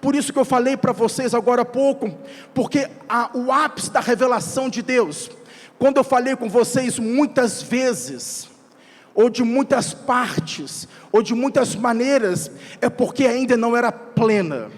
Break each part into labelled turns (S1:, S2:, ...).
S1: Por isso que eu falei para vocês agora há pouco, porque o ápice da revelação de Deus, quando eu falei com vocês muitas vezes, ou de muitas partes, ou de muitas maneiras, é porque ainda não era plena.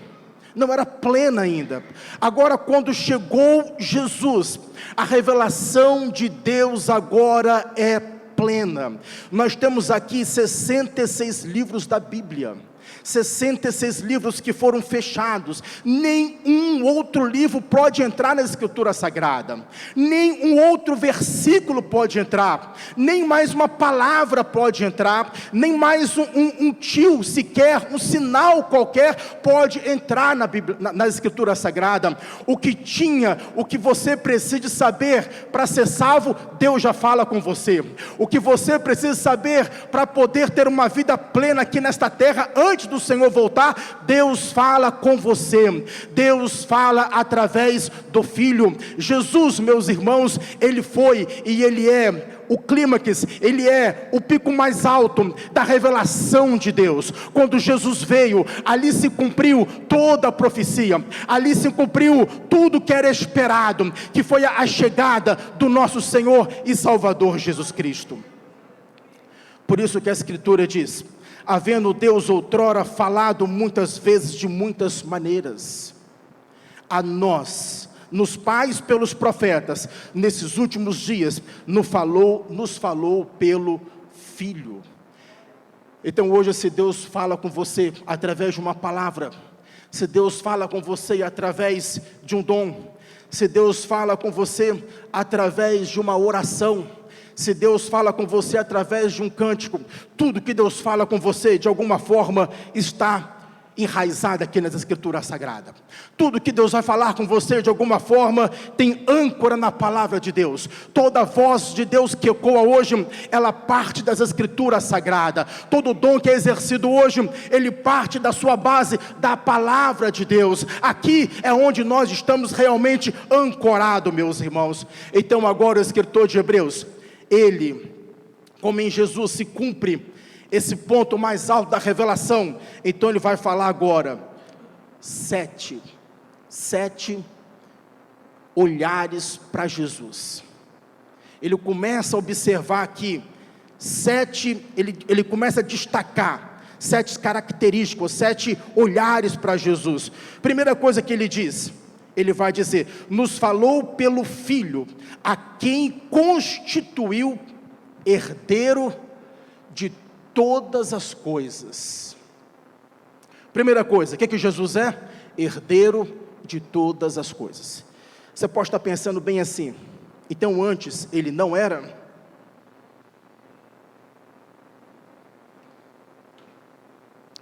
S1: Não era plena ainda. Agora, quando chegou Jesus, a revelação de Deus agora é plena. Nós temos aqui 66 livros da Bíblia, 66 livros que foram fechados. Nenhum outro livro pode entrar na Escritura Sagrada, nem um outro versículo pode entrar, nem mais uma palavra pode entrar, nem mais um tio sequer, um sinal qualquer pode entrar na Bíblia, na Escritura Sagrada. O que você precisa saber para ser salvo, Deus já fala com você. O que você precisa saber para poder ter uma vida plena aqui nesta terra, antes do Senhor voltar, Deus fala com você. Deus fala através do Filho. Jesus, meus irmãos, Ele foi e Ele é o clímax, Ele é o pico mais alto da revelação de Deus. Quando Jesus veio, ali se cumpriu toda a profecia, ali se cumpriu tudo que era esperado, que foi a chegada do nosso Senhor e Salvador Jesus Cristo. Por isso que a Escritura diz: havendo Deus outrora falado muitas vezes de muitas maneiras a nós, nos pais pelos profetas, nesses últimos dias nos falou pelo Filho. Então hoje, se Deus fala com você através de uma palavra, se Deus fala com você através de um dom, se Deus fala com você através de uma oração, se Deus fala com você através de um cântico, tudo que Deus fala com você, de alguma forma, está enraizado aqui nas Escrituras Sagradas. Tudo que Deus vai falar com você, de alguma forma, tem âncora na palavra de Deus. Toda voz de Deus que ecoa hoje, ela parte das Escrituras Sagradas. Todo dom que é exercido hoje, ele parte da sua base, da palavra de Deus. Aqui é onde nós estamos realmente ancorados, meus irmãos. Então agora o escritor de Hebreus, ele, como em Jesus se cumpre esse ponto mais alto da revelação, então ele vai falar agora sete olhares para Jesus. Ele começa a observar aqui ele começa a destacar 7 características, 7 olhares para Jesus. Primeira coisa que ele diz, ele vai dizer: nos falou pelo Filho, a quem constituiu herdeiro de todas as coisas. Primeira coisa, o que Jesus é? Herdeiro de todas as coisas. Você pode estar pensando bem assim: então antes ele não era?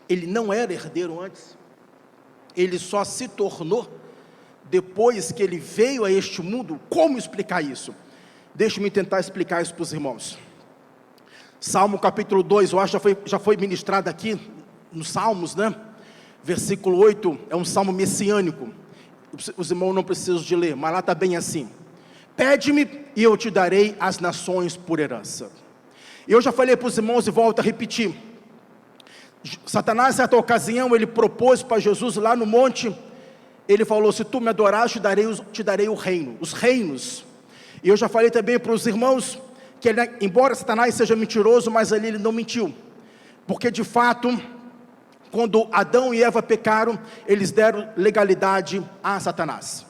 S1: Ele não era herdeiro antes? Ele só se tornou depois que ele veio a este mundo? Como explicar isso? Deixe-me tentar explicar isso para os irmãos. Salmo capítulo 2, eu acho que já foi ministrado aqui nos Salmos, né? Versículo 8, é um salmo messiânico. Os irmãos não precisam de ler, mas lá está bem assim: pede-me e eu te darei as nações por herança. Eu já falei para os irmãos e volto a repetir. Satanás, em certa ocasião, ele propôs para Jesus lá no monte, ele falou: se tu me adorares, te darei o reino, os reinos. E eu já falei também para os irmãos que embora Satanás seja mentiroso, mas ali ele não mentiu, porque de fato, quando Adão e Eva pecaram, eles deram legalidade a Satanás,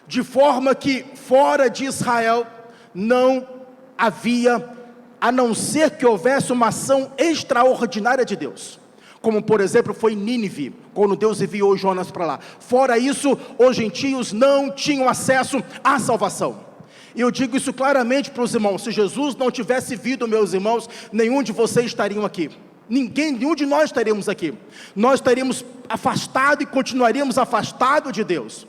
S1: de forma que fora de Israel não havia, a não ser que houvesse uma ação extraordinária de Deus, como por exemplo foi Nínive, quando Deus enviou Jonas para lá. Fora isso, os gentios não tinham acesso à salvação. E eu digo isso claramente para os irmãos: se Jesus não tivesse vindo, meus irmãos, nenhum de vocês estariam aqui. Nenhum de nós estaríamos aqui. Nós estaríamos afastados e continuaríamos afastados de Deus.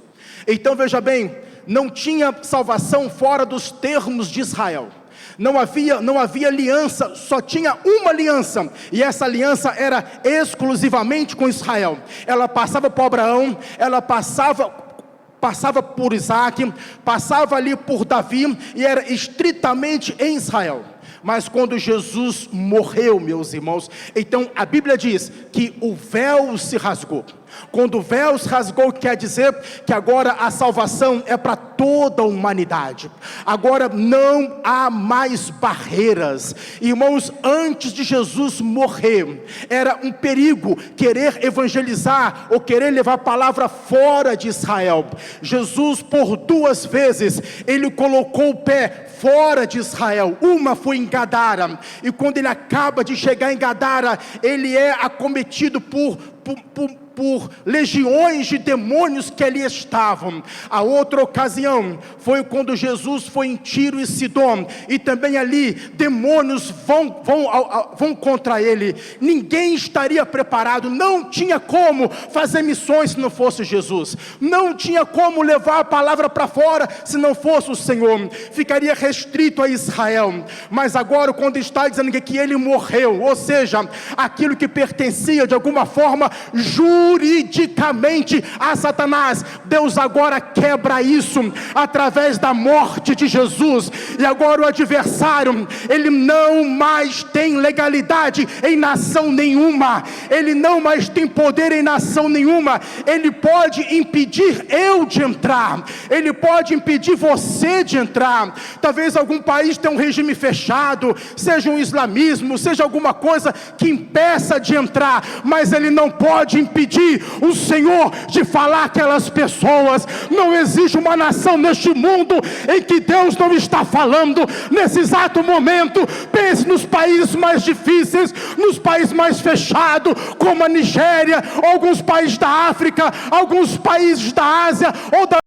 S1: Então veja bem, não tinha salvação fora dos termos de Israel. Não havia aliança, só tinha uma aliança, e essa aliança era exclusivamente com Israel. Ela passava por Abraão, ela passava por Isaac, passava ali por Davi, e era estritamente em Israel. Mas quando Jesus morreu, meus irmãos, então a Bíblia diz que o véu se rasgou. Quando o véu se rasgou, quer dizer que agora a salvação é para toda a humanidade. Agora não há mais barreiras. Irmãos, antes de Jesus morrer, era um perigo querer evangelizar ou querer levar a palavra fora de Israel. Jesus, por 2 vezes, ele colocou o pé fora de Israel. Uma foi em Gadara, e quando ele acaba de chegar em Gadara, ele é acometido por legiões de demônios que ali estavam. A outra ocasião foi quando Jesus foi em Tiro e Sidom, e também ali demônios vão contra ele. Ninguém estaria preparado, não tinha como fazer missões se não fosse Jesus, não tinha como levar a palavra para fora se não fosse o Senhor, ficaria restrito a Israel. Mas agora, quando está dizendo que ele morreu, ou seja, aquilo que pertencia de alguma forma juridicamente a Satanás, Deus agora quebra isso através da morte de Jesus. E agora o adversário, ele não mais tem legalidade em nação nenhuma, ele não mais tem poder em nação nenhuma. Ele pode impedir eu de entrar, ele pode impedir você de entrar. Talvez algum país tenha um regime fechado, seja um islamismo, seja alguma coisa que impeça de entrar, mas ele não pode impedir o Senhor de falar aquelas pessoas. Não existe uma nação neste mundo em que Deus não está falando nesse exato momento. Pense nos países mais difíceis, nos países mais fechados, como a Nigéria, alguns países da África, alguns países da Ásia ou da